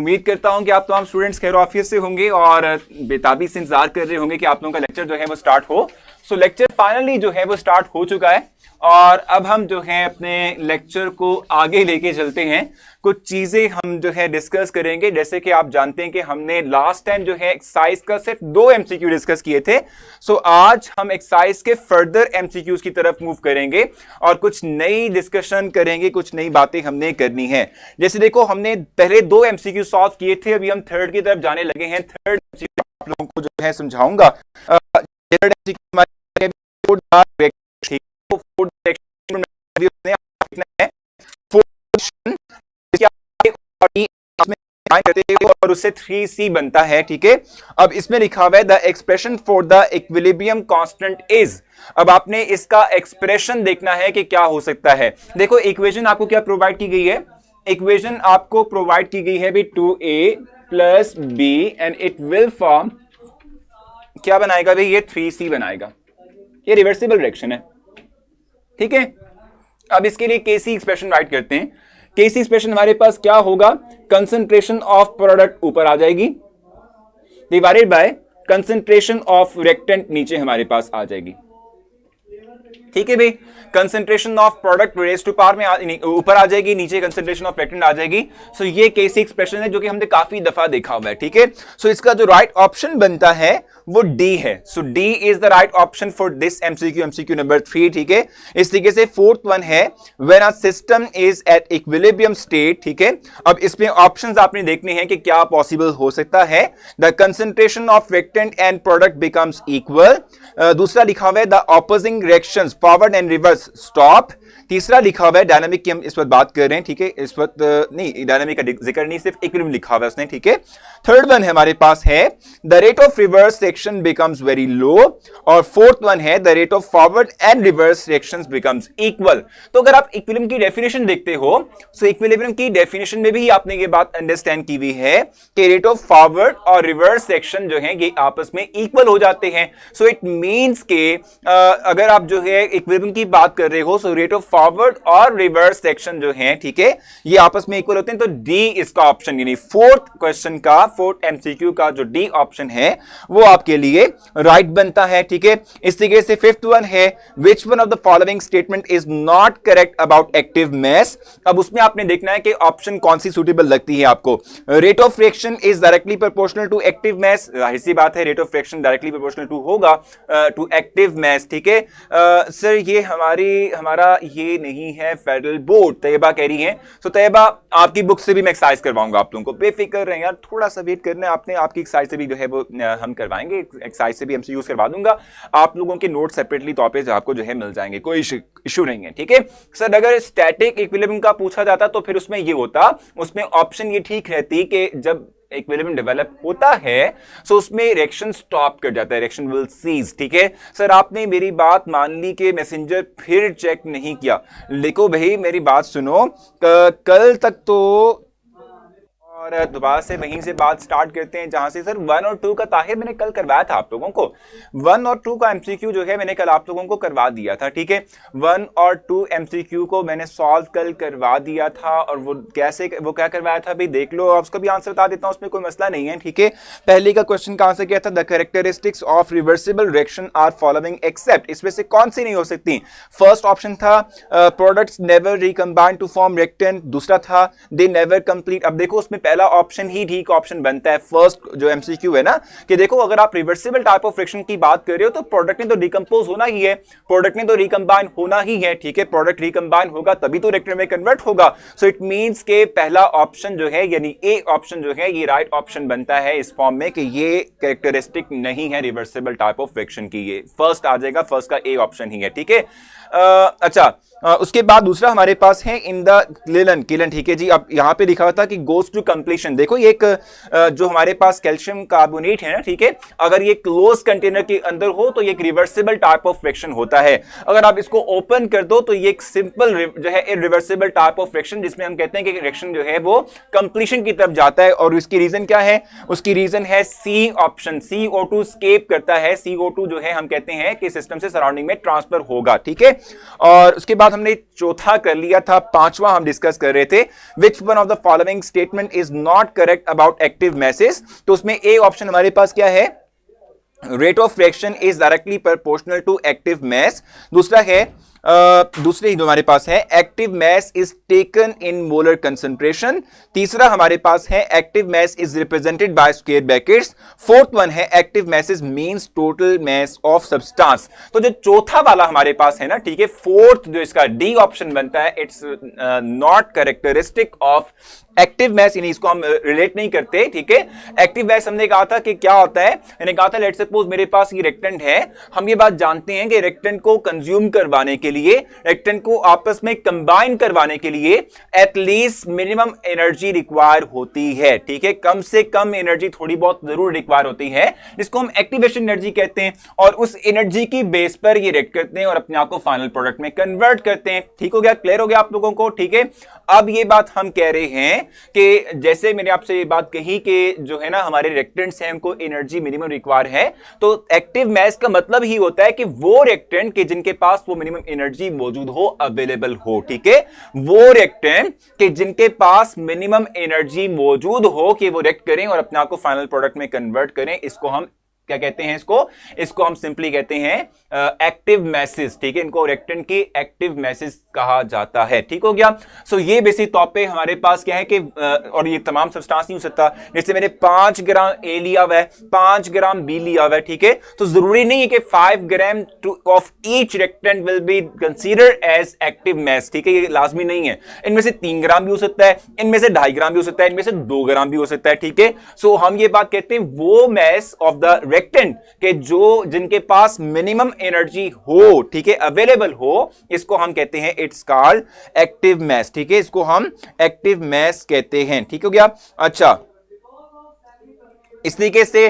उम्मीद करता हूं कि आप तमाम स्टूडेंट्स खैर ऑफियत से होंगे और बेताबी से इंतजार कर रहे होंगे कि आप लोगों का लेक्चर जो है वो स्टार्ट हो। सो लेक्चर फाइनली जो है वो स्टार्ट हो चुका है और अब हम जो है अपने लेक्चर को आगे लेके चलते हैं। कुछ चीजें हम जो है डिस्कस करेंगे। जैसे कि आप जानते हैं कि हमने लास्ट टाइम जो है एक्सरसाइज का सिर्फ 2 एमसीक्यू डिस्कस किए थे। सो आज हम एक्सरसाइज के फर्दर एमसीक्यूज की तरफ मूव करेंगे और कुछ नई डिस्कशन करेंगे, कुछ नई बातें हमने करनी है। जैसे देखो, हमने पहले 2 एमसीक्यू सॉल्व किए थे, अभी हम थर्ड की तरफ जाने लगे हैं। थर्ड एमसीक्यू आप लोगों को जो है समझाऊंगा। थर्ड एमसीक्यू और उससे 3C बनता है। ठीक है, अब इसमें लिखा हुआ है the expression for the equilibrium constant is. अब आपने इसका एक्सप्रेशन देखना है कि क्या हो सकता है। देखो, इक्वेशन आपको क्या प्रोवाइड की गई है? इक्वेशन आपको प्रोवाइड की गई है भी 2A plus B and it will form, क्या बनाएगा भाई? ये 3C बनाएगा। ये रिवर्सिबल रिएक्शन है। ठीक है, अब इसके लिए केसी एक्सप्रेशन राइट करते हैं। केसी एक्सप्रेशन हमारे पास क्या होगा? कंसंट्रेशन ऑफ प्रोडक्ट ऊपर आ जाएगी divided by concentration of reactant नीचे हमारे पास आ जाएगी। ठीक है भाई, concentration of product raise to power में ऊपर आ जाएगी, नीचे कंसंट्रेशन ऑफ रिएक्टेंट आ जाएगी। सो ये केसी एक्सप्रेशन है जो कि हमने काफी दफा देखा हुआ है। ठीक है, सो इसका जो राइट ऑप्शन बनता है वो डी है। So D is the right option for this MCQ, MCQ number 3। ठीक है, इस तरीके से फोर्थ वन है when a system is at equilibrium state. ठीक है, अब इसमें ऑप्शंस आपने देखने हैं कि क्या पॉसिबल हो सकता है। The concentration of reactant and product becomes equal. दूसरा लिखा हुआ है the opposing reactions forward and reverse stop. तीसरा लिखा हुआ है डायनामिक की हम इस वक्त बात कर रहे हैं। ठीक है, इस वक्त नहीं, डायनामिक का जिक्र नहीं, सिर्फ इक्विलिब्रियम लिखा हुआ है उसने। ठीक है, थर्ड वन है हमारे पास है the rate of reverse reaction becomes very low. और फोर्थ वन है the rate of forward and reverse reactions becomes equal. तो अगर आप इक्विलिब्रियम की डेफिनेशन देखते हो, सो इक्विलिब्रियम की डेफिनेशन में भी आपने ये बात अंडरस्टैंड की हुई है कि रेट ऑफ फॉरवर्ड और रिवर्स रिएक्शन जो है ये आपस में इक्वल हो जाते हैं। सो इट मींस के अगर आप जो है इक्विलिब्रियम की बात कर रहे हो, सो रेट ऑफ फॉरवर्ड और रिवर्स रिएक्शन जो है, ठीक है, ये आपस में इक्वल होते हैं। तो डी इसका ऑप्शन, यानी फोर्थ क्वेश्चन का, फोर्थ एमसीक्यू का जो डी ऑप्शन है वो आपके लिए राइट बनता है। ठीक है, इस तरीके से फिफ्थ वन है विच one of the following statement is not correct about active mass. अब उसमें आपने देखना है कि ऑप्शन कौन सी सुटेबल लगती है आपको। Rate of reaction is directly proportional to active mass, जाहिर सी बात है rate of reaction directly proportional to होगा टू एक्टिव मास। ठीक है, सर ये हमारा ये नहीं है फेडरल बोर्ड, तैयबा कह रही है। सो तैयबा, आपकी बुक से भी मैं एक्सरसाइज करवाऊंगा आप लोगों को, बेफिक्र रहें यार, थोड़ा सा वेट करना है आपने। आपकी एक्सरसाइज से भी जो है वो हम करवाएंगे, एक्सरसाइज से भी एमसीक्यूज करवा दूंगा। आप लोगों के नोट सेपरेटली तौर पे आपको जो है मिल जाएंगे, कोई इशू नहीं है। ठीक है सर, अगर स्टैटिक इक्विलिब्रियम का पूछा जाता तो फिर उसमें ये होता, उसमें ऑप्शन ये ठीक रहती कि जब इक्विलिब्रियम डेवलप होता है सो उसमें रिएक्शन स्टॉप कर जाता है, रिएक्शन विल सीज। ठीक है सर, आपने मेरी बात मान ली कि मैसेंजर फिर चेक नहीं किया। देखो भाई मेरी बात सुनो, कल तक तो, और दोबारा से वहीं से बात स्टार्ट करते हैं जहां से सर 1 और 2 का ताहिर मैंने कल करवाया था आप लोगों को। 1 और 2 का एमसीक्यू जो है मैंने कल आप लोगों को करवा दिया था। ठीक है, 1 और 2 एमसीक्यू को मैंने सॉल्व कल करवा दिया था। और वो कैसे, वो क्या करवाया था भाई देख लो, उसका भी आंसर बता देता हूं, उसमें कोई मसला नहीं है। ठीक है, पहले का क्वेश्चन का आंसर क्या था? The characteristics of reversible reaction are following except. इसमें से कौन सी नहीं हो सकती? फर्स्ट ऑप्शन था products never recombine to form reactant. दूसरा था दे नेवर कंप्लीट। अब देखो उसमें पहला ऑप्शन ही ठीक ऑप्शन बनता है, फर्स्ट जो एमसीक्यू है ना, कि देखो अगर आप रिवर्सिबल टाइप ऑफ फ्रिक्शन की बात कर रहे हो तो प्रोडक्ट ने तो डिकंपोज होना ही है, प्रोडक्ट ने तो रिकंबाइन होना ही है। ठीक है, प्रोडक्ट रिकंबाइन होगा तभी तो रिएक्टेंट में कन्वर्ट होगा। सो इट मींस के पहला ऑप्शन जो है यानी ए ऑप्शन जो है ये राइट ऑप्शन बनता है इस फॉर्म में कि ये कैरेक्टरिस्टिक नहीं है रिवर्सिबल टाइप ऑफ फ्रिक्शन की, ये फर्स्ट आ जाएगा, फर्स्ट का ए ऑप्शन ही है। ठीक है, अच्छा उसके बाद दूसरा हमारे पास है इन द किलन। ठीक है जी, अब यहां पे लिखा हुआ था कि गोज टू कंप्लीशन। देखो ये एक जो हमारे पास कैल्शियम कार्बोनेट है ना, ठीक है, अगर ये क्लोज कंटेनर के अंदर हो तो ये एक रिवर्सिबल टाइप ऑफ फ्रिक्शन होता है। अगर आप इसको ओपन कर दो तो ये एक सिंपल जो है इरिवर्सिबल टाइप ऑफ फ्रिक्शन, जिसमें हम कहते हैं कि रिएक्शन जो है वो कंप्लीशन की तरफ जाता है। और उसकी रीजन क्या है? उसकी रीजन है सी ऑप्शन, CO2 स्केप करता है। CO2 जो है हम कहते हैं कि सिस्टम से सराउंडिंग में ट्रांसफर होगा। ठीक है, और उसके बाद हमने चौथा कर लिया था, पांचवा हम डिस्कस कर रहे थे, which one of the following statement is not correct about active message. तो उसमें ए ऑप्शन हमारे पास क्या है, rate of reaction is directly proportional to active mass. दूसरा है दूसरे ही हमारे पास है active mass is taken in molar concentration. तीसरा हमारे पास है active mass is represented by square brackets. Fourth one है active mass is means total mass of substance. तो जो चौथा वाला हमारे पास है ना, ठीक है, फोर्थ जो इसका डी ऑप्शन बनता है, it's not characteristic of active mass, यानी इसको हम रिलेट नहीं करते, ठीक है। एक्टिव मैस हमने कहा था कि क्या होता है, मैंने कहा था लेट्स सपोज मेरे पास ये रेक्टेंट है, हम ये बात जानते हैं कि रेक्टेंट को कंज्यूम करवाने के लिए, रेक्टेंट को आपस में कंबाइन करवाने के लिए एटलीस्ट मिनिमम एनर्जी रिक्वायर होती है, ठीक है। कम से कम एनर्जी थोड़ी बहुत जरूर रिक्वायर होती है, जिसको हम एक्टिवेशन एनर्जी कहते हैं, और उस एनर्जी की बेस पर ये रिएक्ट करते हैं और अपने आप को फाइनल प्रोडक्ट में कन्वर्ट करते हैं। ठीक हो गया, क्लियर हो गया आप लोगों को, ठीक है। अब ये बात हम कह रहे हैं कि जैसे मैंने आपसे ये बात कही कि जो है ना हमारे रिएक्टेंट्स हैं उनको एनर्जी मिनिमम रिक्वायर है, तो एक्टिव मास का मतलब ही होता है कि वो रिएक्टेंट के जिनके पास वो मिनिमम एनर्जी मौजूद हो, अवेलेबल हो, ठीक है। वो रिएक्टेंट के जिनके पास मिनिमम एनर्जी मौजूद हो कि वो रिएक्ट करें और अपने आप को फाइनल प्रोडक्ट में कन्वर्ट करें, इसको हम क्या कहते हैं, इसको हम सिंपली कहते हैं एक्टिव मैसेज, ठीक है। इनको रिएक्टेंट की एक्टिव मैसेज कहा जाता है, ठीक हो गया। सो ये बेसिक टॉपिक हमारे पास क्या है कि और ये तमाम सब्सटेंस नहीं हो सकता, जैसे मैंने 5 ग्राम ए लिया हुआ है, 5 ग्राम बी लिया हुआ है, ठीक है, तो जरूरी नहीं है कि 5 gram of each reactant will be considered as active mass, ठीक है, ये लाजमी नहीं है। इनमें से 3 ग्राम भी हो सकता है, इनमें से 2.5 ग्राम भी हो सकता है, इनमें से 2 ग्राम भी हो सकता है, ठीक है। सो हम ये बात कहते हैं वो मैस ऑफ द रिएक्टेंट के जो जिनके पास मिनिमम एनर्जी हो, ठीक है, अवेलेबल हो, इसको हम कहते हैं इट्स कॉल्ड एक्टिव मास, ठीक है, इसको हम एक्टिव मास कहते हैं, ठीक हो गया। अच्छा, इस तरीके से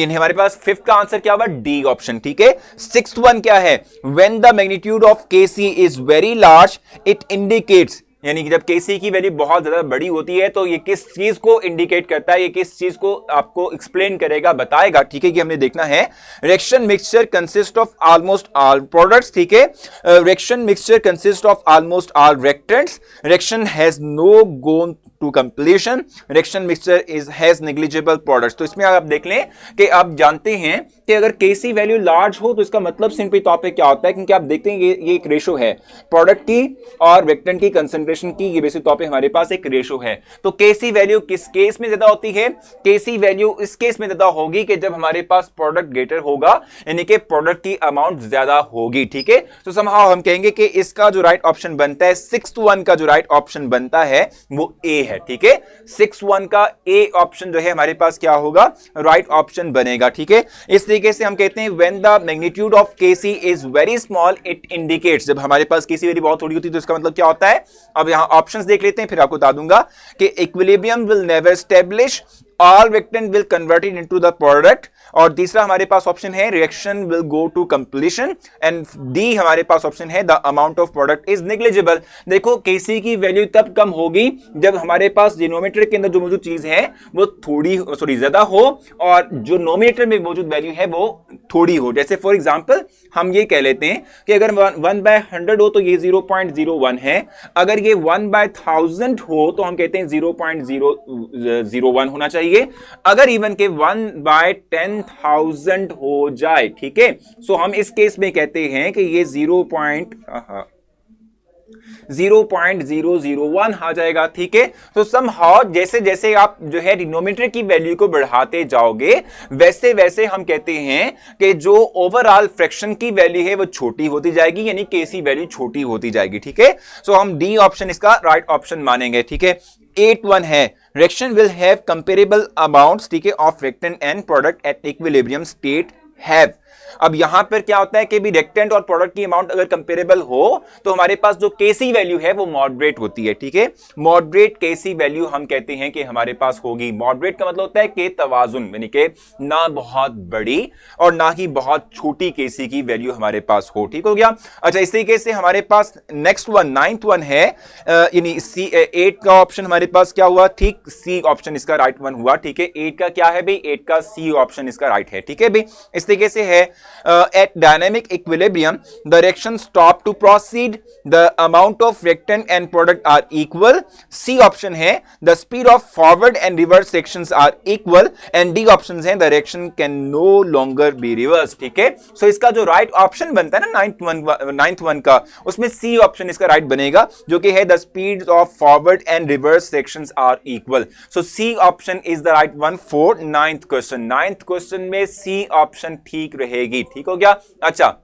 हमारे पास फिफ्थ का आंसर क्या हुआ, डी ऑप्शन, ठीक है। सिक्स्थ वन क्या है, when the magnitude of KC is very large it indicates, यानी कि जब केसी की वैल्यू बहुत ज्यादा बड़ी होती है तो ये किस चीज को इंडिकेट करता है, ये किस चीज को आपको एक्सप्लेन करेगा, बताएगा, ठीक है, कि हमने देखना है। Reaction mixture consist of almost all products, ठीक है। Reaction mixture consist of almost all reactants, reaction has no gone to completion, reaction mixture is has negligible products. तो इसमें आप देख लें कि आप जानते हैं कि अगर केसी वैल्यू लार्ज हो तो इसका मतलब सिंपली तौर पे क्या होता है, क्योंकि आप देखते हैं ये एक रेशो है प्रोडक्ट की और रिएक्टेंट की कंसंट्रेशन की, ये बेसिक तौर पे हमारे पास एक रेशो है। तो केसी वैल्यू किस केस में ज्यादा होती है, केसी वैल्यू इस केस में ज्यादा होगी कि जब हमारे पास प्रोडक्ट ग्रेटर होगा, यानी कि प्रोडक्ट की अमाउंट ज्यादा होगी, ठीक है। तो समहाउ हम कहेंगे कि इसका जो राइट ऑप्शन बनता है, 6th वन का जो राइट ऑप्शन बनता है वो ए है, ठीक है। 6th वन का ए ऑप्शन जो है हमारे पास क्या होगा, राइट ऑप्शन बनेगा, ठीक है। इस तरीके से हम कहते हैं when the magnitude of KC is very small it indicates, जब हमारे पास केसी वैल्यू बहुत थोड़ी होती है तो इसका मतलब क्या होता है। अब यहां ऑप्शंस देख लेते हैं, फिर आपको बता दूंगा कि equilibrium will never establish, all reactant will converted into the product, और तीसरा हमारे पास ऑप्शन है reaction will go to completion, and D हमारे पास ऑप्शन है the amount of product is negligible. देखो केसी की वैल्यू तब कम होगी जब हमारे पास डिनोमिनेटर के अंदर जो मौजूद चीज है वो थोड़ी ज्यादा हो और जो नोमिनेटर में मौजूद वैल्यू है वो थोड़ी हो। जैसे फॉर एग्जांपल हम ये कह लेते हैं कि अगर 1/100 हो तो ये 0.01 है, अगर ये 1/1000 हो तो हम कहते हैं 0.001 होना चाहिए, अगर इवन के 1/10,000 हो जाए, ठीक है, सो हम इस केस में कहते हैं कि ये 0.001 आ जाएगा, ठीक है। तो समहाउ जैसे जैसे आप जो है डिनोमिनेटर की वैल्यू को बढ़ाते जाओगे वैसे वैसे हम कहते हैं कि जो ओवरऑल फ्रैक्शन की वैल्यू है वो छोटी होती जाएगी, यानी केसी वैल्यू छोटी होती जाएगी, ठीक है। सो हम डी ऑप्शन इसका राइट ऑप्शन मानेंगे, ठीक है। 8th वन है reaction will have comparable amounts, ठीक है, of reactant and product at equilibrium state have. अब यहां पर क्या होता है कि भी रिएक्टेंट और प्रोडक्ट की अमाउंट अगर कंपेरेबल हो तो हमारे पास जो केसी वैल्यू है वो मॉडरेट होती है, ठीक है। मॉडरेट केसी वैल्यू हम कहते हैं कि हमारे पास होगी। मॉडरेट का मतलब होता है कि तवाजुन, यानी कि ना बहुत बड़ी और ना ही बहुत छोटी केसी की वैल्यू हमारे पास हो, ठीक हो गया। अच्छा, इस तरीके से हमारे पास नेक्स्ट वन 9th वन है, यानी सी 8 का ऑप्शन हमारे पास क्या हुआ, ठीक, सी ऑप्शन इसका राइट वन हुआ, ठीक है। 8 का क्या है भाई, 8 का सी ऑप्शन इसका राइट है, ठीक है भाई। इस तरीके से है at dynamic equilibrium the reaction stop to proceed, the amount of reactant and product are equal. C option है the speed of forward and reverse reactions are equal, and D option है the reaction can no longer be reverse. ठीक है, सो इसका जो right option बनता है ना ninth one का, उसमें सी ऑप्शन इसका राइट बनेगा, जो कि है the speed of forward and reverse reactions are equal. So C option is the right one for ninth question. Ninth question में सी ऑप्शन ठीक रहेगी। ठीक हो गया। अच्छा,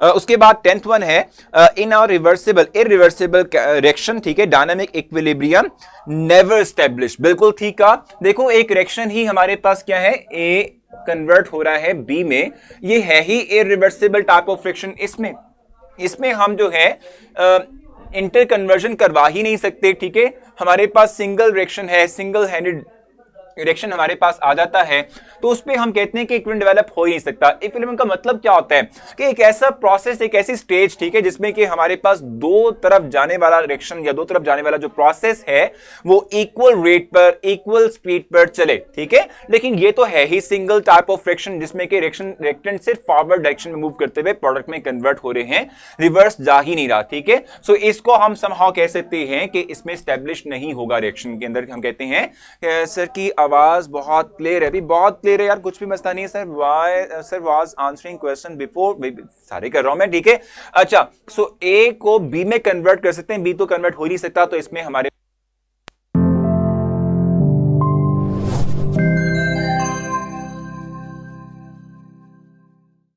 उसके बाद 10th वन है in our reversible irreversible reaction, ठीक है, डायनामिक इक्विलिब्रियम नेवर एस्टैब्लिश। बिल्कुल ठीक है। देखो एक रिएक्शन ही हमारे पास क्या है, ए कन्वर्ट हो रहा है बी में, ये है ही इरिवर्सिबल टाइप ऑफ फ्रिक्शन। इसमें हम जो है इंटर कन्वर्जन करवा ही नहीं सकते। ठीक है, हमारे पास सिंगल रिएक्शन है, सिंगल हैंडेड रिएक्शन हमारे पास आ जाता है, तो उस पे हम कहते हैं कि इक्विलिब्रियम डेवलप हो ही नहीं सकता। इक्विलिब्रियम का मतलब क्या होता है कि एक ऐसा प्रोसेस, एक ऐसी स्टेज, ठीक है, जिसमें कि हमारे पास दो तरफ जाने वाला रिएक्शन या दो तरफ जाने वाला जो प्रोसेस है वो इक्वल रेट पर, इक्वल स्पीड पर चले। ठीक है, लेकिन ये तो है ही सिंगल टाइप ऑफ फ्रिक्शन, जिसमें कि रिएक्टेंट सिर्फ फॉरवर्ड डायरेक्शन में मूव करते हुए प्रोडक्ट में कन्वर्ट हो रहे हैं, रिवर्स जा ही नहीं रहा। ठीक है, सो इसको हम समहाउ कह सकते हैं कि इसमें स्टैब्लिश नहीं होगा रिएक्शन के अंदर। हम कहते हैं सर की आवाज बहुत क्लियर है, बहुत क्लियर है यार, कुछ भी मसला नहीं है sir. Why sir was answering question before, सारे कर रहा हूं मैं। ठीक है, अच्छा, सो ए को बी में कन्वर्ट कर सकते हैं, बी तो कन्वर्ट हो ही नहीं सकता, तो इसमें हमारे